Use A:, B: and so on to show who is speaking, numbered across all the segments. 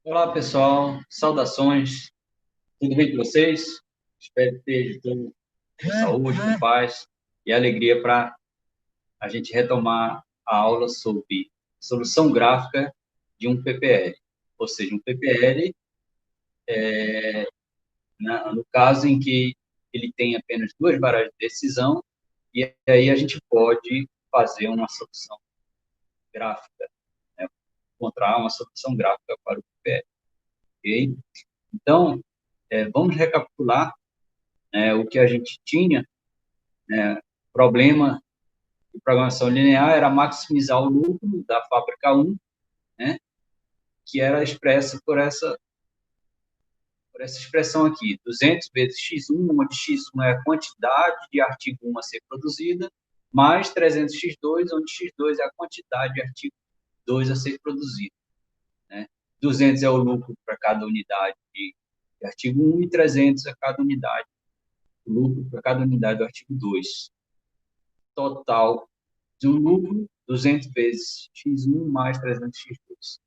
A: Olá, pessoal. Saudações. Tudo bem com vocês? Espero que esteja tudo com saúde, com paz e alegria para a gente retomar a aula sobre solução gráfica de um PPL. Ou seja, um PPL, no caso em que ele tem apenas duas variáveis de decisão, e aí a gente pode fazer uma solução gráfica, né? Encontrar uma solução gráfica para o PPL. Ok? Então, vamos recapitular, o que a gente tinha. Problema de programação linear era maximizar o lucro da fábrica 1, né, que era expressa por essa expressão aqui, 200 vezes x1, onde x1 é a quantidade de artigo 1 a ser produzida, mais 300x2, onde x2 é a quantidade de artigo 2 a ser produzido. Né? 200 é o lucro para cada unidade de artigo 1 e 300 é cada unidade, o lucro para cada unidade do artigo 2. Total do lucro, 200 vezes x1 mais 300x2.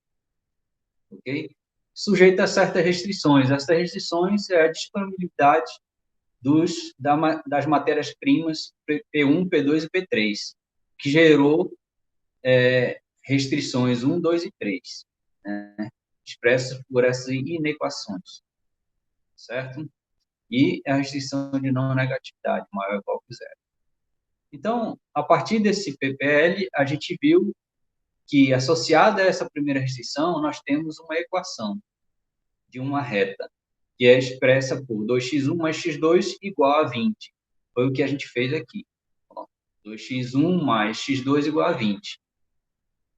A: Ok? Sujeito a certas restrições. Essas restrições é a disponibilidade das matérias-primas P1, P2 e P3, que gerou restrições 1, 2 e 3, né? Expressas por essas inequações, certo? E a restrição de não negatividade, maior ou igual que zero. Então, a partir desse PPL, a gente viu que, associada a essa primeira restrição, nós temos uma equação de uma reta, que é expressa por 2x1 mais x2 igual a 20. Foi o que a gente fez aqui. 2x1 mais x2 igual a 20.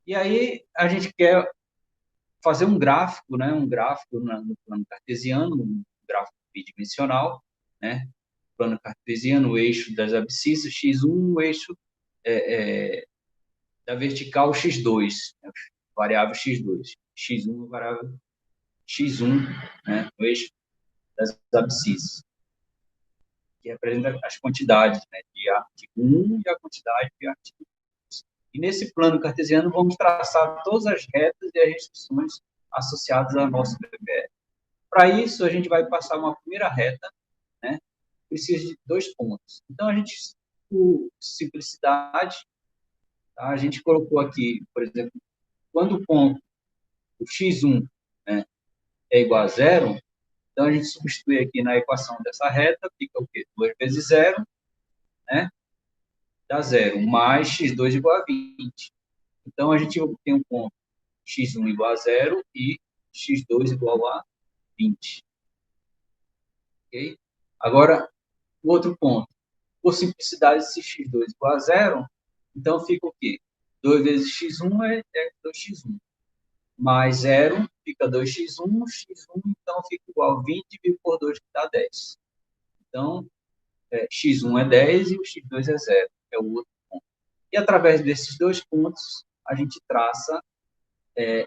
A: E aí, a gente quer fazer um gráfico, né? Um gráfico no plano cartesiano, um gráfico bidimensional, né? Plano cartesiano, o eixo das abscissas, x1, o eixo da vertical x2, né? Variável x2. x1, variável x1, né? O eixo das abscissas, que representa as quantidades, né, de artigo 1 e a quantidade de artigo 2. E nesse plano cartesiano vamos traçar todas as retas e as restrições associadas ao nosso PPL. Para isso, a gente vai passar uma primeira reta, né, precisa de dois pontos. Então, a gente, por simplicidade, tá, a gente colocou aqui, por exemplo, quando o ponto, o x1, né, é igual a zero, então a gente substitui aqui na equação dessa reta, fica o quê? 2 vezes zero, né? Dá zero, mais x2 igual a 20. Então, a gente tem um ponto x1 igual a zero e x2 igual a 20. Ok? Agora, o outro ponto. Por simplicidade, se x2 igual a zero, então fica o quê? 2 vezes x1 é 2x1. Mais zero fica 2x1, x1 então fica igual a 20 dividido por 2, que dá 10. Então, x1 é 10 e o x2 é zero. É o outro ponto. E através desses dois pontos, a gente traça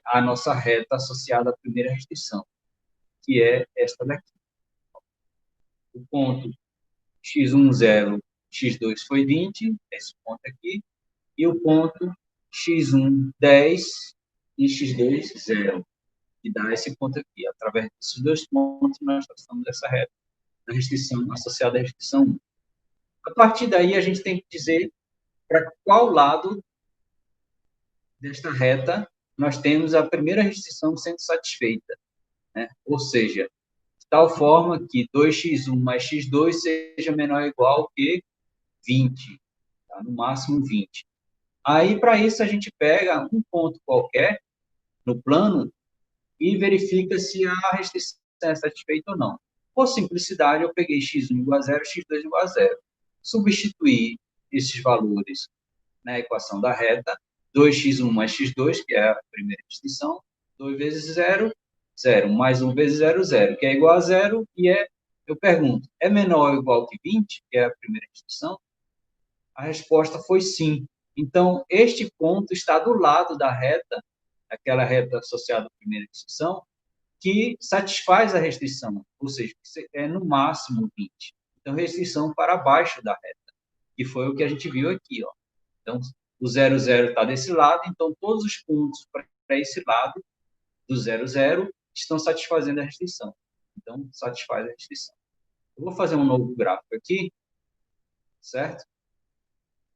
A: a nossa reta associada à primeira restrição, que é esta daqui. O ponto x1, 0, x2 foi 20, esse ponto aqui, e o ponto x1, 10 e x2, 0, que dá esse ponto aqui. Através desses dois pontos, nós traçamos essa reta, a restrição associada à restrição 1. A partir daí, a gente tem que dizer para qual lado desta reta nós temos a primeira restrição sendo satisfeita, né? Ou seja, de tal forma que 2x1 mais x2 seja menor ou igual que 20, tá? No máximo 20. Aí, para isso, a gente pega um ponto qualquer no plano e verifica se a restrição é satisfeita ou não. Por simplicidade, eu peguei x1 igual a zero, x2 igual a zero. Substituí esses valores na equação da reta, 2x1 mais x2, que é a primeira restrição, 2 vezes 0, 0, mais 1 vezes 0, 0, que é igual a 0, e eu pergunto, é menor ou igual que 20, que é a primeira restrição? A resposta foi sim. Então, este ponto está do lado da reta, aquela reta associada à primeira restrição, que satisfaz a restrição, ou seja, é no máximo 20. Então, restrição para baixo da reta, que foi o que a gente viu aqui, ó. Então, o 00 está desse lado, então todos os pontos para esse lado do 00 estão satisfazendo a restrição. Então, satisfaz a restrição. Eu vou fazer um novo gráfico aqui, certo?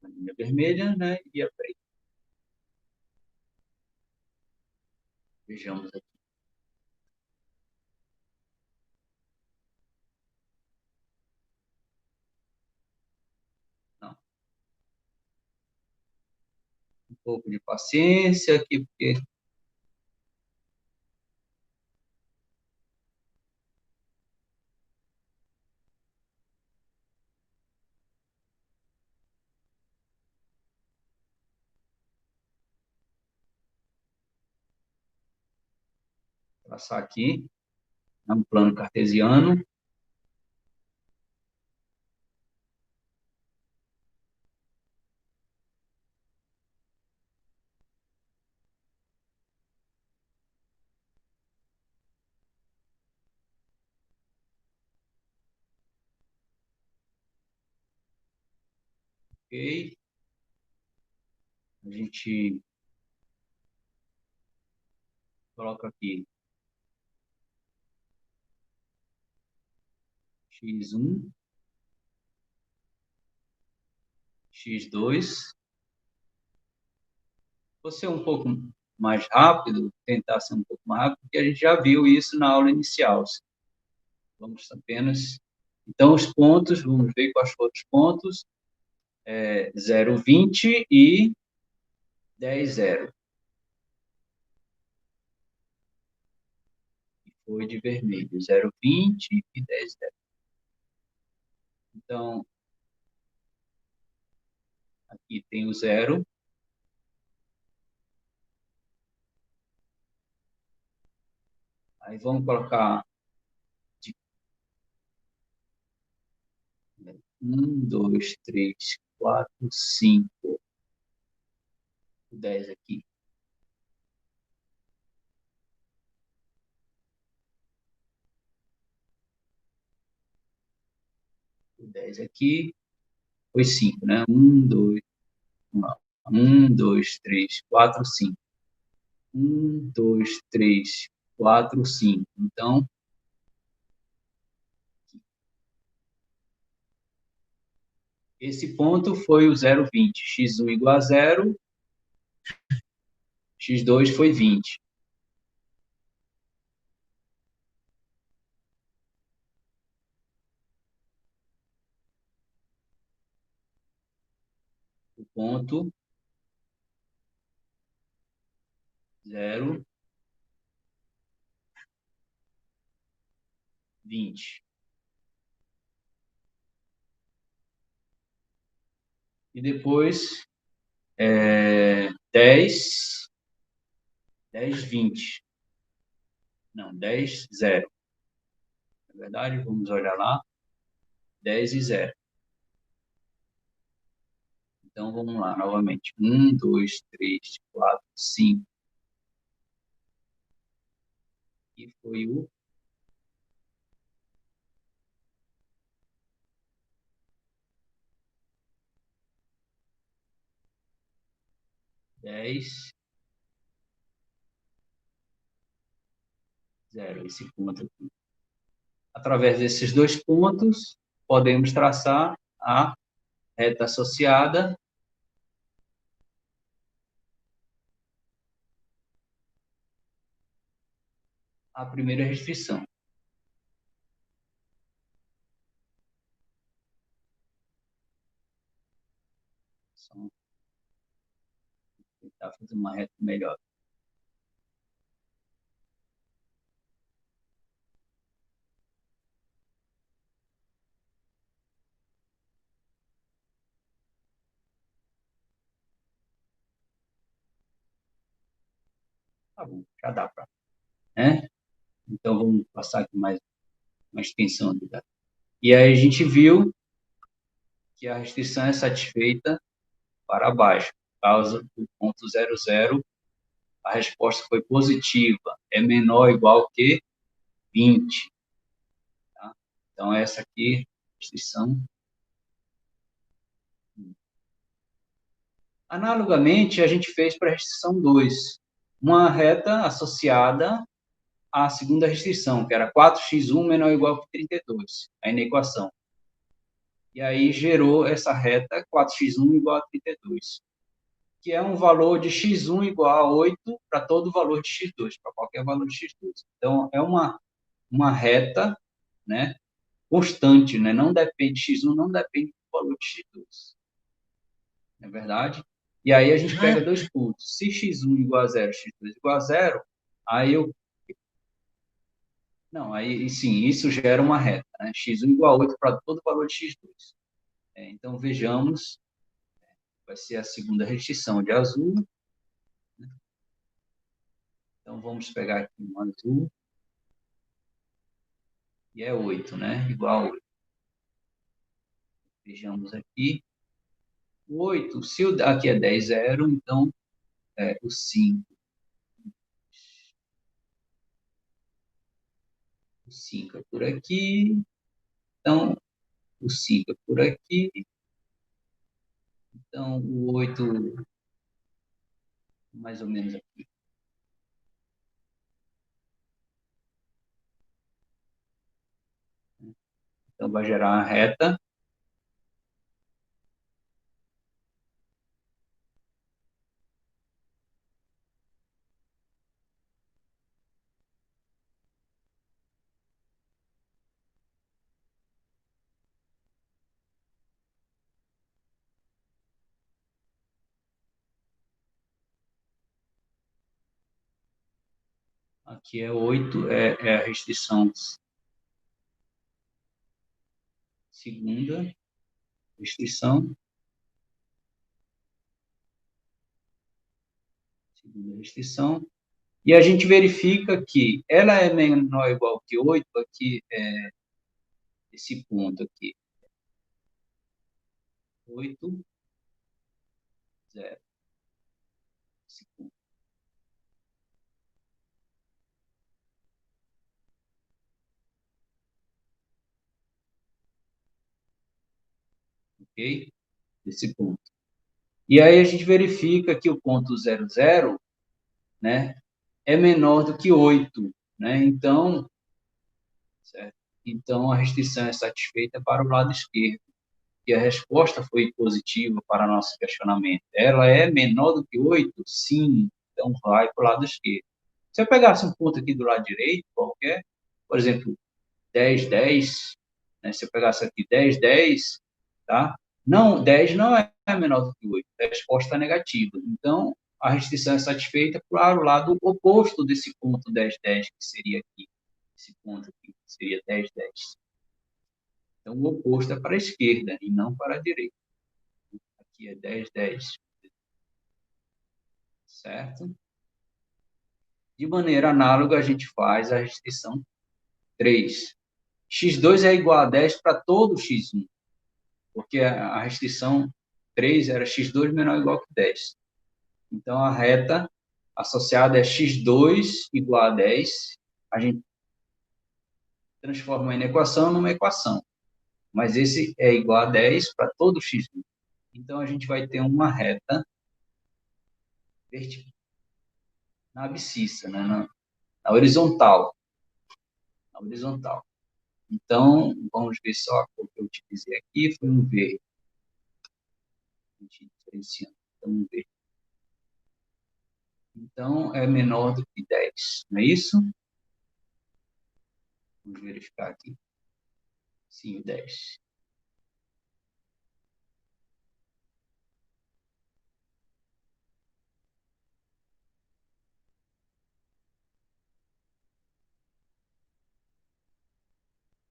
A: A linha vermelha, né, e a preta. Vejamos aqui. Não. Um pouco de paciência aqui, porque traçar aqui, um plano cartesiano. Ok? A gente coloca aqui x1, x2. Vou ser um pouco mais rápido, tentar ser um pouco mais rápido, porque a gente já viu isso na aula inicial. Vamos apenas... Então, os pontos, vamos ver quais foram os pontos. 0, 20 e 10, 0. Foi de vermelho, 0, 20 e 10, 0. Então, aqui tem o 0. Aí vamos colocar 1, 2, 3, 4, 5, 10 aqui. O 10 aqui. Foi 5, né? 1, 2, 1, 2, 3, 4, 5. 1, 2, 3, 4, 5. Então, esse ponto foi o 0,20. x1 igual a 0, x2 foi 20. O ponto 0, 20. E depois, 10, 10, 20. Não, 10, 0. Na verdade, vamos olhar lá. 10 e 0. Então, vamos lá, novamente. 1, 2, 3, 4, 5. E foi o 10, 0. Esse ponto aqui. Através desses dois pontos, podemos traçar a reta associada à primeira restrição. Só tentar fazer uma reta melhor. Tá bom, já dá para, né? Então, vamos passar aqui mais uma extensão aqui. Tá? E aí a gente viu que a restrição é satisfeita para baixo. Por causa do ponto 0, 0, a resposta foi positiva. É menor ou igual que 20. Tá? Então, essa aqui, restrição. Analogamente, a gente fez para a restrição 2. Uma reta associada a segunda restrição, que era 4x1 menor ou igual que 32, aí na equação. E aí gerou essa reta 4x1 igual a 32, que é um valor de x1 igual a 8 para todo valor de x2, para qualquer valor de x2. Então, é uma reta, né, constante, né? Não depende, x1 não depende do valor de x2. Não é verdade? E aí a gente pega dois pontos. Se x1 igual a 0, x2 igual a 0, aí eu... Não, aí sim, isso gera uma reta, né? x1 igual a 8 para todo valor de x2. Então, vejamos, vai ser a segunda restrição de azul. Então, vamos pegar aqui um azul. E é 8, né? Igual a 8. Vejamos aqui. O 8, se aqui é 10, 0, então o 5. O 5 é por aqui. Então, o 5 é por aqui. Então, o 8, mais ou menos aqui. Então, vai gerar uma reta. Aqui é 8, é a restrição segunda. Restrição. Segunda restrição. E a gente verifica que ela é menor ou igual que 8, aqui é esse ponto aqui. 8, 0. Esse ponto. Ok? Esse ponto. E aí a gente verifica que o ponto 0, 0, né, é menor do que 8, né? Então, certo? Então, a restrição é satisfeita para o lado esquerdo. E a resposta foi positiva para nosso questionamento. Ela é menor do que 8? Sim. Então, vai para o lado esquerdo. Se eu pegasse um ponto aqui do lado direito, qualquer, por exemplo, 10, 10, né? Se eu pegasse aqui 10, 10, tá? Não, 10 não é menor do que 8. A resposta é negativa. Então, a restrição é satisfeita para o lado oposto desse ponto 10, 10, que seria aqui. Esse ponto aqui, que seria 10, 10. Então, o oposto é para a esquerda e não para a direita. Aqui é 10, 10. Certo? De maneira análoga, a gente faz a restrição 3. x2 é igual a 10 para todo x1, porque a restrição 3 era x2 menor ou igual que 10. Então, a reta associada é x2 igual a 10. A gente transforma uma equação numa equação. Mas esse é igual a 10 para todo x1. Então, a gente vai ter uma reta vertical, na abscissa, né? Na horizontal. Na horizontal. Então, vamos ver só a cor que eu utilizei aqui, foi um verde. A gente diferenciando. Então, um verde. Então, é menor do que 10, não é isso? Vamos verificar aqui. Sim, 10.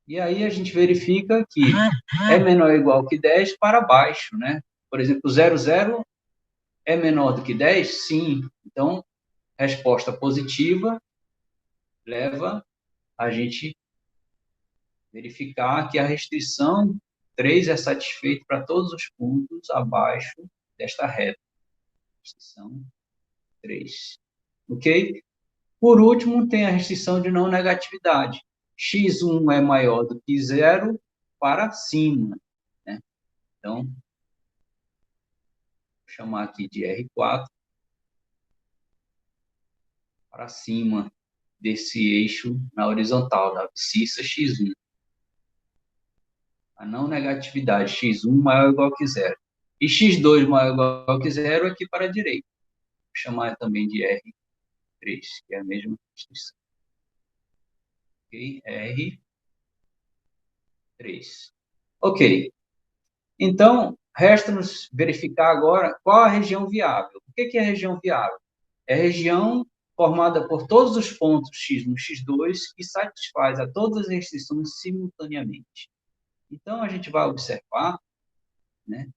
A: E aí a gente verifica que é menor ou igual que 10 para baixo, né? Por exemplo, 0, 0 é menor do que 10? Sim. Então, resposta positiva leva a gente verificar que a restrição 3 é satisfeita para todos os pontos abaixo desta reta. Restrição 3. Ok? Por último, tem a restrição de não negatividade. x1 é maior do que 0 para cima, né? Então, vou chamar aqui de R4 para cima desse eixo na horizontal, da abscissa x1. A não negatividade, x1 maior ou igual que zero. E x2 maior ou igual que zero aqui para a direita. Vou chamar também de R3, que é a mesma restrição. Ok? R3. Ok. Então, resta-nos verificar agora qual a região viável. O que é a região viável? É a região formada por todos os pontos x1 e x2 que satisfaz a todas as restrições simultaneamente. Então, a gente vai observar, né,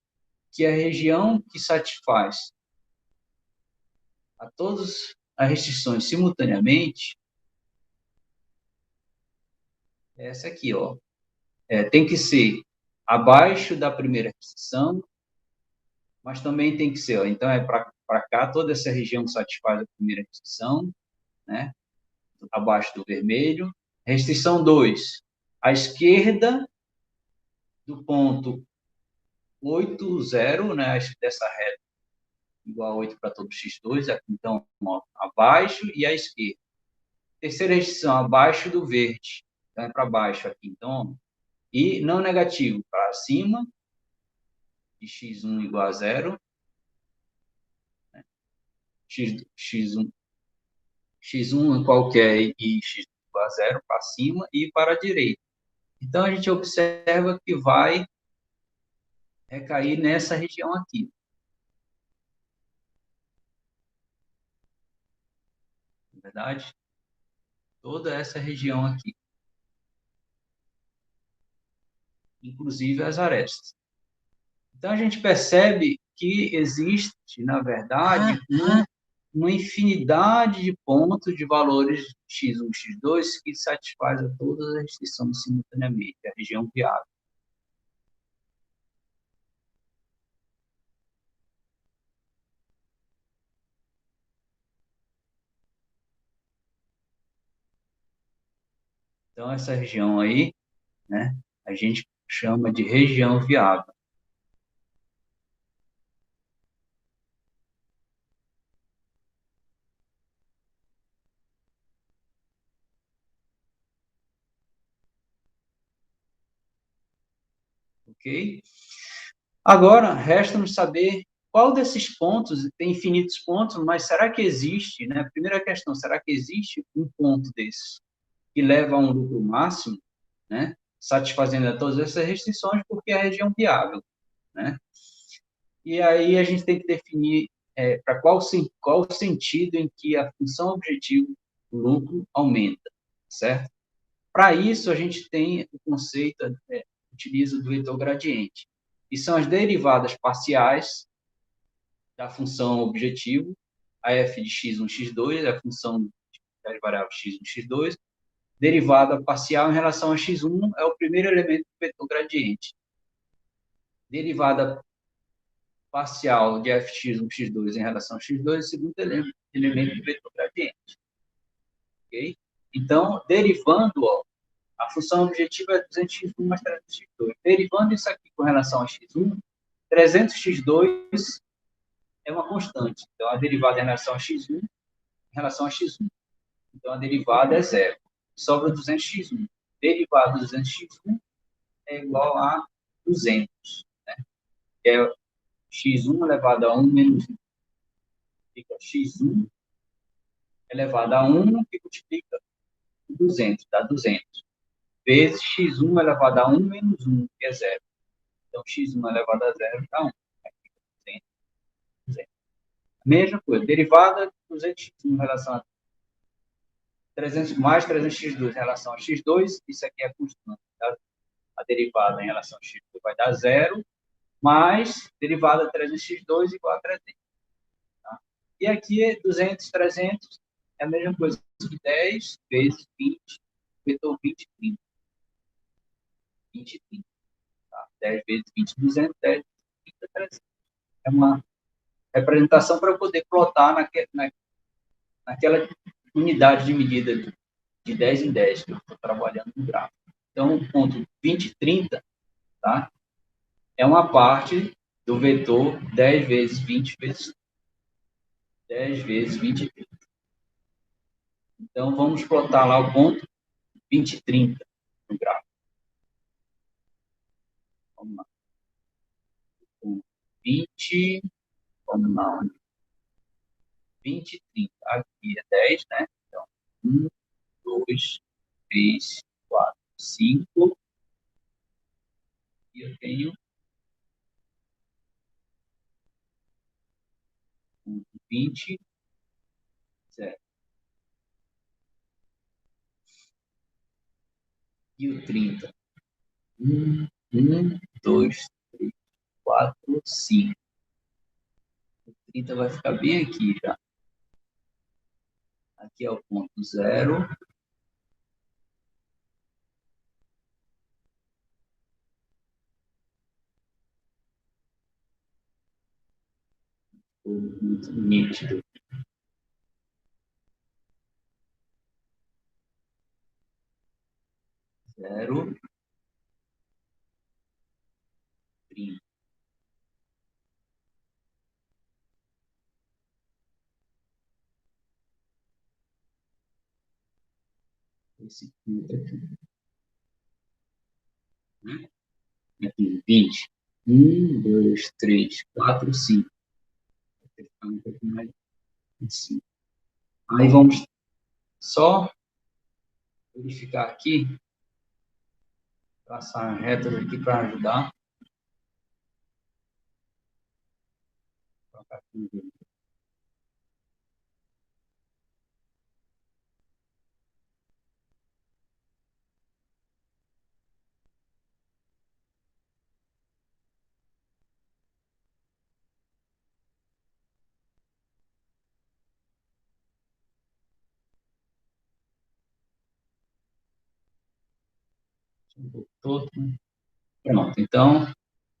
A: que a região que satisfaz a todas as restrições simultaneamente é essa aqui, ó. Tem que ser abaixo da primeira restrição, mas também tem que ser, ó, então é para cá, toda essa região satisfaz a primeira restrição, né, abaixo do vermelho. Restrição 2, à esquerda do ponto 8, 0, né, dessa reta igual a 8 para todo x2, aqui, então, ó, abaixo e à esquerda. Terceira restrição, abaixo do verde, então é para baixo aqui, então, e não negativo, para cima, de x1 igual a 0, né, x1 qualquer e x igual a 0 para cima e para a direita. Então, a gente observa que vai recair nessa região aqui. Na verdade, toda essa região aqui, inclusive as arestas. Então, a gente percebe que existe, na verdade, uma infinidade de pontos de valores x1, x2 que satisfaz a todas as restrições simultaneamente, a região viável. Então, essa região aí, né, a gente chama de região viável. Ok? Agora, resta-nos saber qual desses pontos, tem infinitos pontos, mas será que existe, né? Primeira questão, será que existe um ponto desse que leva a um lucro máximo, né? Satisfazendo a todas essas restrições, porque é a região viável, né? E aí a gente tem que definir para qual o sentido em que a função objetivo do lucro aumenta, certo? Para isso, a gente tem o conceito, utiliza do vetor gradiente, que são as derivadas parciais da função objetivo, a f de x1, x2, a função das variáveis x1, x2, derivada parcial em relação a x1 é o primeiro elemento do vetor gradiente. Derivada parcial de fx1, x2 em relação a x2 é o segundo elemento do vetor gradiente. Ok? Então, derivando, ó, a função objetiva é 200x1 mais 300x2. Derivando isso aqui com relação a x1, 300x2 é uma constante. Então, a derivada em relação a x1, em relação a x1. Então, a derivada é zero. Sobra 200x1. Derivada de 200x1 é igual a 200. Né? Que é x1 elevado a 1 menos 1. Fica x1 elevado a 1, que multiplica 200, dá 200. Vezes x1 elevado a 1 menos 1, que é zero. Então, x1 elevado a zero dá 1. Aqui fica 200, 200. Mesma coisa, derivada de 200x1 em relação a 300 mais 300x2 em relação a x2, isso aqui é constante. Tá? A derivada em relação a x2 vai dar zero, mais derivada de 300x2 igual a 300. Tá? E aqui, 200, 300, é a mesma coisa que 10 vezes 20, vetor 20, 30. 20, 30. Tá? 10 vezes 20, 200, 10 vezes 30, 300. É uma representação para eu poder plotar naquela unidade de medida de 10 em 10 que eu estou trabalhando no gráfico. Então, o ponto 20, 30, tá? É uma parte do vetor 10 vezes 20 vezes 10 vezes 20 30. Então, vamos plotar lá o ponto 20 e 30 no gráfico. Vamos lá. Ponto 20, vamos lá. 20 e 30. Aqui é 10, né? Então, 1, 2, 3, 4, 5. E eu tenho 20, 0. E o 30. 1, 2, 3, 4, 5. O 30 vai ficar bem aqui já. Aqui é o ponto 0. Muito nítido. 0, 30. Esse 30 aqui. Né? Aqui, 20. 1, 2, 3, 4, 5. Vai ter que ficar um pouco mais assim. Aí vamos só verificar aqui, traçar retas aqui para ajudar. Pronto, então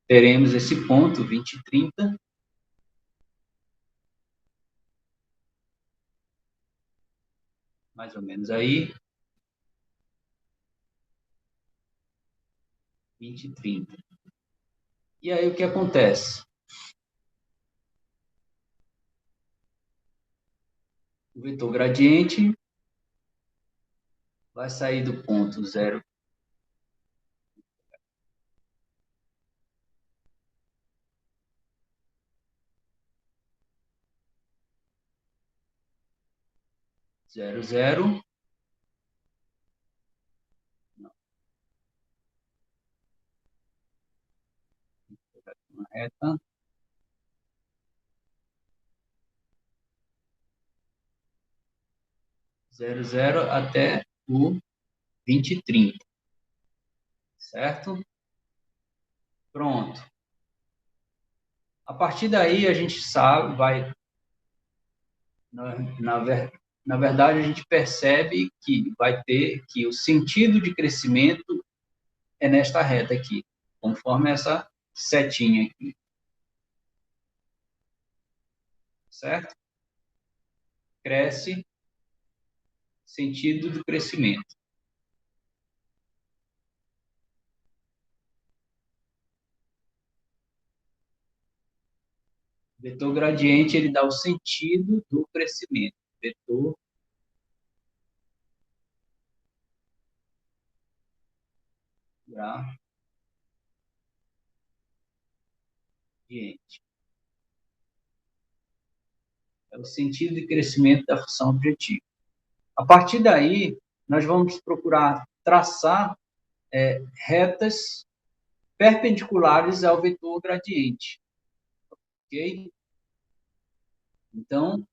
A: teremos esse ponto 20 e 30. Mais ou menos aí. 20 e 30. E aí o que acontece? O vetor gradiente vai sair do ponto 0, 0, 0. Não, vou pegar aqui uma reta. 0, 0 até o 20 e 30. Certo? Pronto. A partir daí a gente sabe, vai, na, na, na verdade a gente percebe que vai ter que o sentido de crescimento é nesta reta aqui, conforme essa setinha aqui. Certo? Cresce, sentido do crescimento. O vetor gradiente, ele dá o sentido do crescimento. Vetor gradiente. É o sentido de crescimento da função objetiva. A partir daí, nós vamos procurar traçar retas perpendiculares ao vetor gradiente. Ok? Então,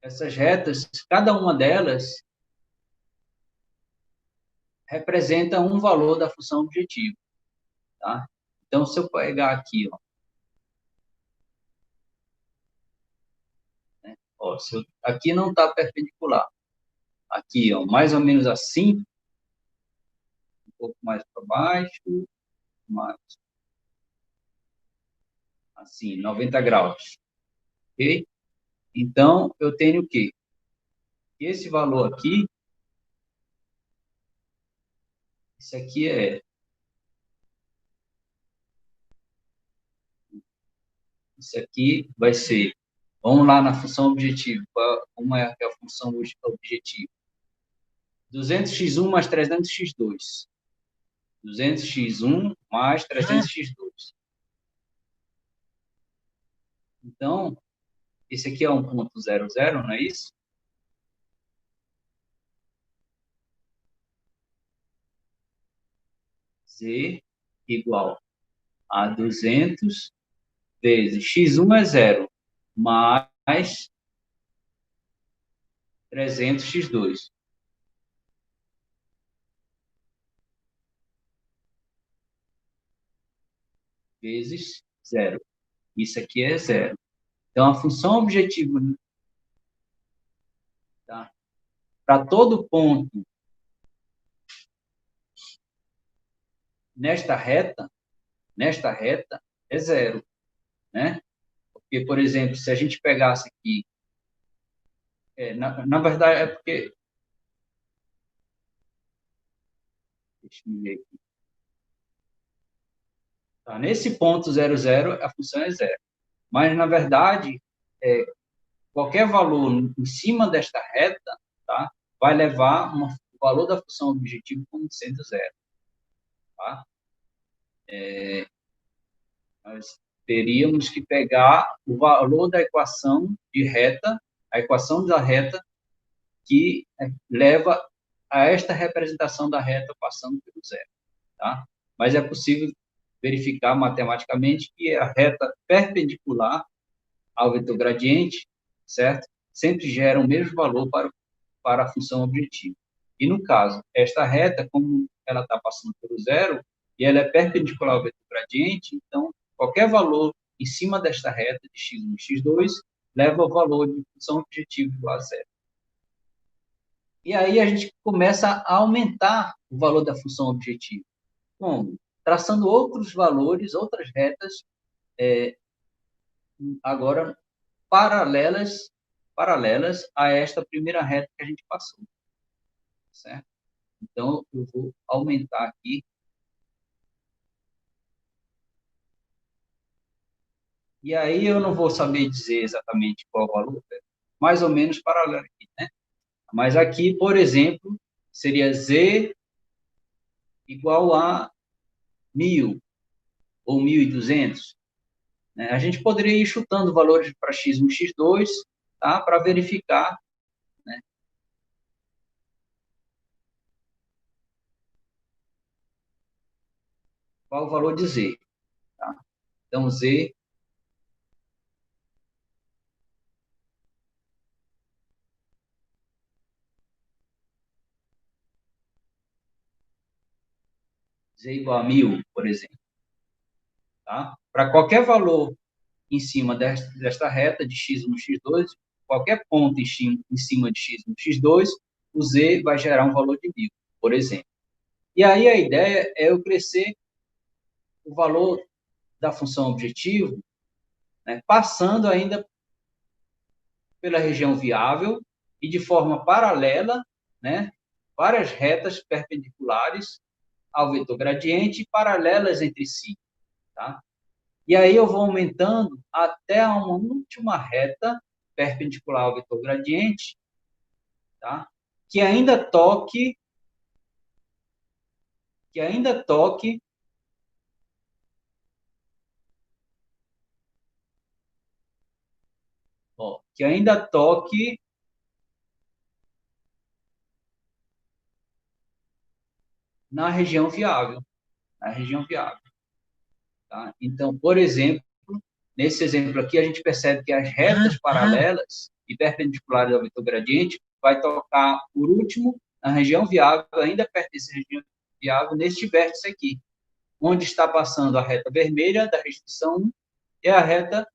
A: essas retas, cada uma delas representa um valor da função objetiva. Tá? Então, se eu pegar aqui, aqui não está perpendicular. Aqui, mais ou menos assim, um pouco mais para baixo, mais assim, 90 graus. Ok? Então, eu tenho o quê? Esse valor aqui, isso aqui isso aqui vai ser Vamos lá na função objetivo. Como é a função objetiva? 200x1 mais 300x2. 200x1 mais 300x2. Então, esse aqui é 1,00, não é isso? Z igual a 200 vezes x1 é 0, mais 300x2. Vezes 0. Isso aqui é 0. Então, a função objetiva, tá? Para todo ponto nesta reta é 0, né? Porque, por exemplo, se a gente pegasse aqui, na verdade é porque, deixa eu ver aqui, tá? Nesse ponto 0,0, a função é 0. Mas, na verdade, é, qualquer valor em cima desta reta, tá? Vai levar o valor da função objetivo como sendo 0, tá? Nós teríamos que pegar o valor da equação de reta, a equação da reta que leva a esta representação da reta passando pelo 0, tá? Mas é possível verificar matematicamente que a reta perpendicular ao vetor gradiente, certo? Sempre gera o mesmo valor para a função objetiva. E no caso, esta reta, como ela está passando pelo 0, e ela é perpendicular ao vetor gradiente, então qualquer valor em cima desta reta de x1 e x2 leva ao valor de função objetiva igual a 0. E aí a gente começa a aumentar o valor da função objetiva. Como? Traçando outros valores, outras retas, agora paralelas a esta primeira reta que a gente passou, certo? Então, eu vou aumentar aqui. E aí eu não vou saber dizer exatamente qual o valor, mais ou menos paralelo aqui, né? Mas aqui, por exemplo, seria z igual a 1.000 ou 1.200. Né? A gente poderia ir chutando valores para x1, x2, tá? Para verificar, né? Qual o valor de z, tá? Então, z igual a 1.000, por exemplo. Tá? Para qualquer valor em cima desta reta de x1, x2, qualquer ponto em cima de x1, x2, o z vai gerar um valor de 1.000, por exemplo. E aí a ideia é eu crescer o valor da função objetivo, né, passando ainda pela região viável e de forma paralela, né, várias retas perpendiculares ao vetor gradiente paralelas entre si, tá? E aí eu vou aumentando até uma última reta perpendicular ao vetor gradiente, tá? Que ainda toque, que ainda toque que ainda toque na região viável, na região viável, tá? Então, por exemplo, nesse exemplo aqui, a gente percebe que as retas paralelas e perpendiculares ao vetor gradiente vai tocar, por último, na região viável, ainda pertence à região viável, neste vértice aqui, onde está passando a reta vermelha da restrição 1 e a reta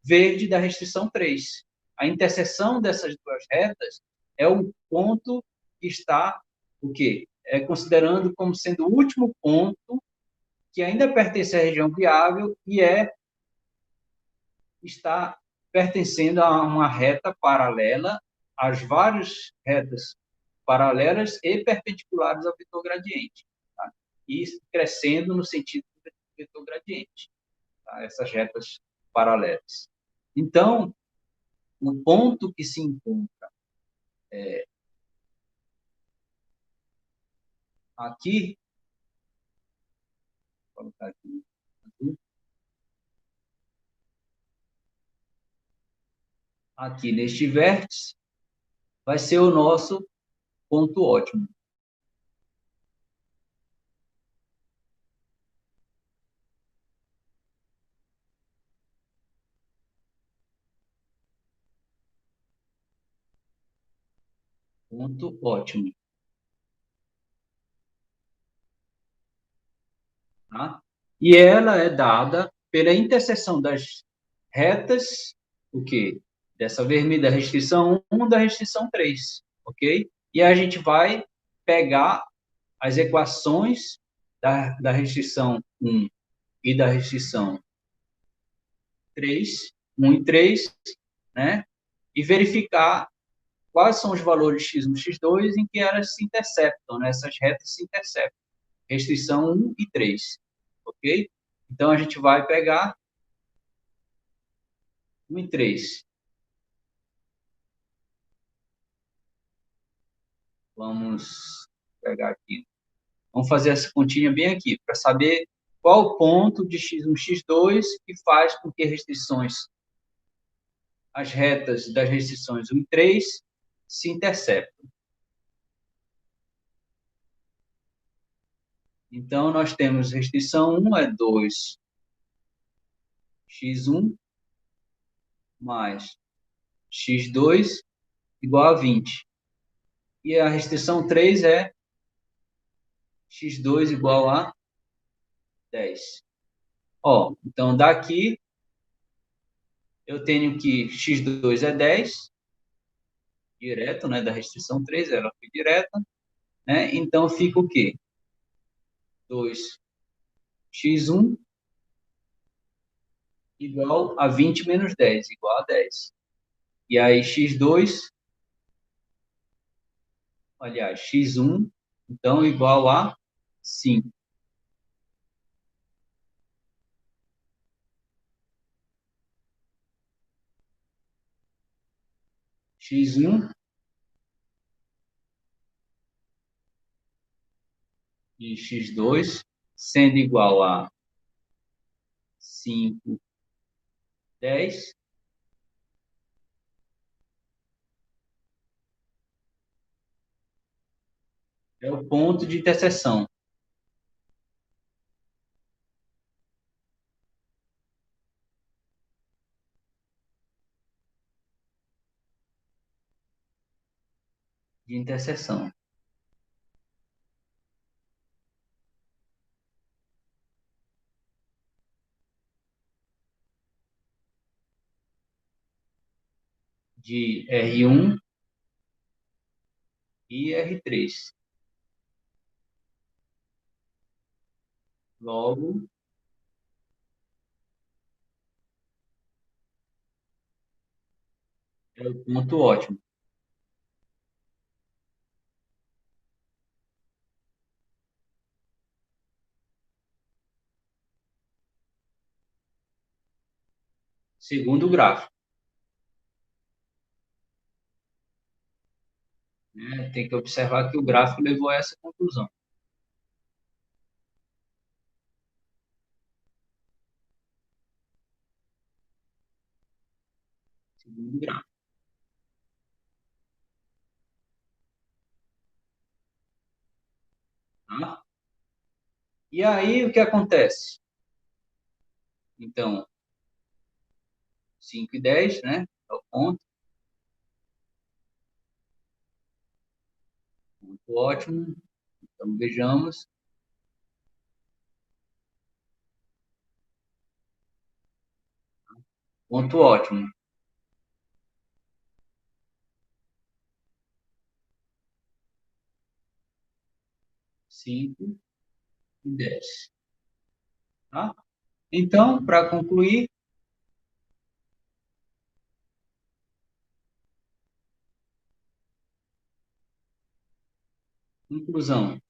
A: verde da restrição 3. A interseção dessas duas retas é o ponto que está, o quê? Considerando como sendo o último ponto que ainda pertence à região viável e está pertencendo a uma reta paralela às várias retas paralelas e perpendiculares ao vetor gradiente, tá? E crescendo no sentido do vetor gradiente, tá? Essas retas paralelas. Então, o ponto que se encontra aqui, vou colocar aqui, aqui neste vértice, vai ser o nosso ponto ótimo. Ponto ótimo. Tá? E ela é dada pela interseção das retas, o quê? Dessa vermelha da restrição 1 da restrição 3, ok? E a gente vai pegar as equações da restrição 1 e da restrição 3, 1 e 3, né? E verificar quais são os valores x1 e x2 em que elas se interceptam, né? Essas retas se interceptam. Restrição 1 e 3, ok? Então, a gente vai pegar 1 e 3. Vamos pegar aqui. Vamos fazer essa continha bem aqui, para saber qual o ponto de x1, x2 que faz com que as retas das restrições 1 e 3 se interceptam. Então, nós temos restrição 1 é 2x1 mais x2 igual a 20. E a restrição 3 é x2 igual a 10. Ó, então, daqui, eu tenho que x2 é 10, direto, né, da restrição 3, ela foi direta, né? Então, fica o quê? 2x1 igual a 20 menos 10, igual a 10. E aí, x2, aliás, x1, então, igual a 5. x1 e x2, sendo igual a 5, 10, é o ponto de interseção. De interseção. De R1 e R3. Logo, é o ponto ótimo. Segundo o gráfico. Né? Tem que observar que o gráfico levou a essa conclusão. Segundo o gráfico. Tá? E aí, o que acontece? Então, 5 e 10, né? É o ponto. Ponto ótimo. Então, vejamos. Ponto ótimo. 5 e 10. Tá? Então, para concluir, conclusão.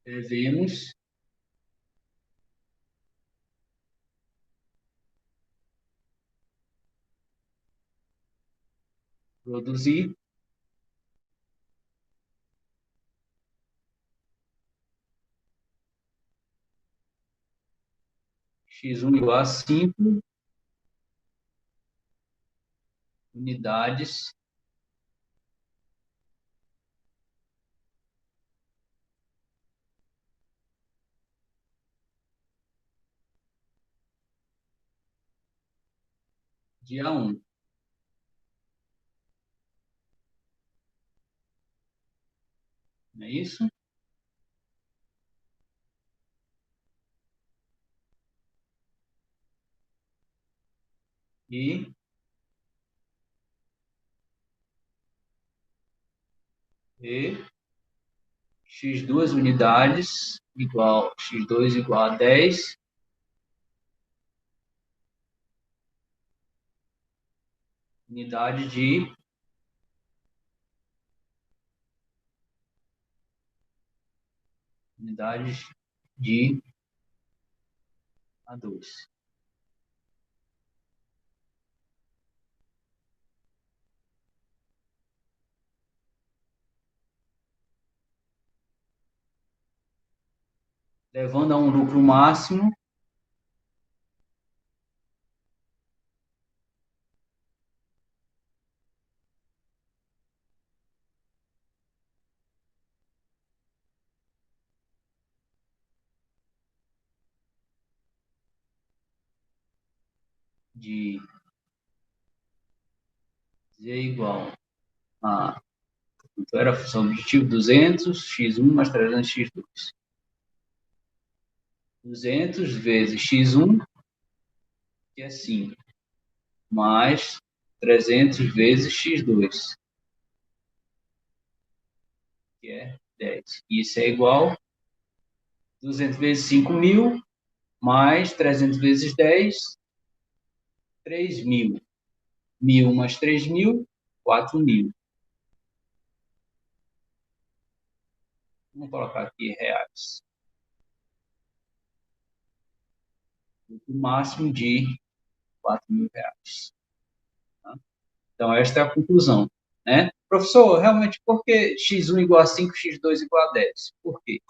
A: devemos produzir x1 igual a 5 unidades de A1. Não é isso? E x2 unidades igual x2 igual a 10 unidades de A2. Levando a um lucro máximo de z igual a, então era a função objetivo 200, x1 mais 300, x2. 200 vezes x1, que é 5, mais 300 vezes x2, que é 10. Isso é igual a 200 vezes 5.000, mais 300 vezes 10, 3.000. 1.000 mais 3.000, 4.000. Vamos colocar aqui reais. O máximo de 4.000 reais. Tá? Então, esta é a conclusão. Né? Professor, realmente, por que x1 igual a 5, x2 igual a 10? Por quê?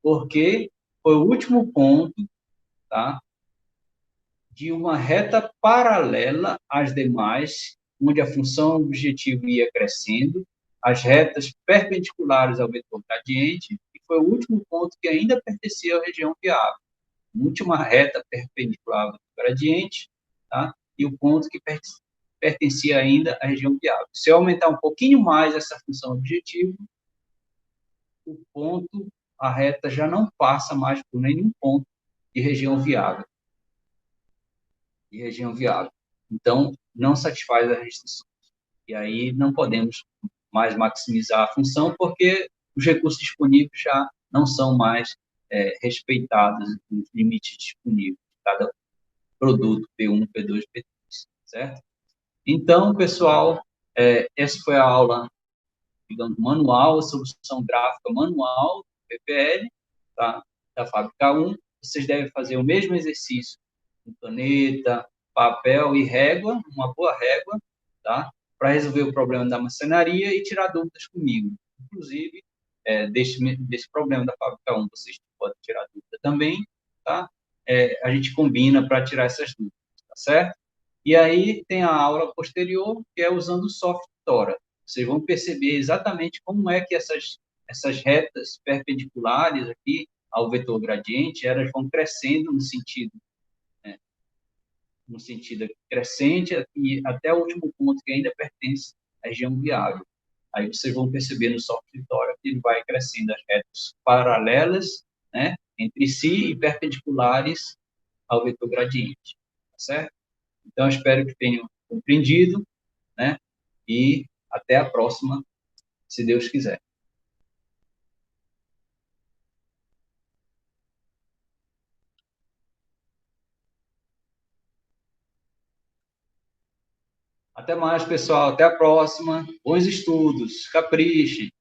A: Porque foi o último ponto, tá, de uma reta paralela às demais, onde a função objetivo ia crescendo, as retas perpendiculares ao vetor gradiente, e foi o último ponto que ainda pertencia à região viável. A última reta perpendicular ao gradiente, tá? E o ponto que pertencia ainda à região viável. Se eu aumentar um pouquinho mais essa função objetivo, o ponto, a reta já não passa mais por nenhum ponto de região viável. Então, não satisfaz a restrição. E aí não podemos mais maximizar a função, porque os recursos disponíveis já não são mais respeitados os limites disponíveis de cada produto, P1, P2, P3, certo? Então, pessoal, essa foi a aula, digamos, manual, a solução gráfica manual do PPL, tá? Da fábrica 1. Vocês devem fazer o mesmo exercício com caneta, papel e régua, uma boa régua, tá? Para resolver o problema da marcenaria e tirar dúvidas comigo. Inclusive, desse problema da fábrica 1, vocês podem tirar dúvida também, tá? A gente combina para tirar essas dúvidas, tá certo? E aí tem a aula posterior, que é usando o software Tora. Vocês vão perceber exatamente como é que essas retas perpendiculares aqui ao vetor gradiente, elas vão crescendo no sentido crescente e até o último ponto que ainda pertence à região viável. Aí vocês vão perceber no software Tora que ele vai crescendo as retas paralelas, né, entre si e perpendiculares ao vetor gradiente, tá certo? Então, espero que tenham compreendido, né? E até a próxima, se Deus quiser. Até mais, pessoal. Até a próxima. Bons estudos. Capriche.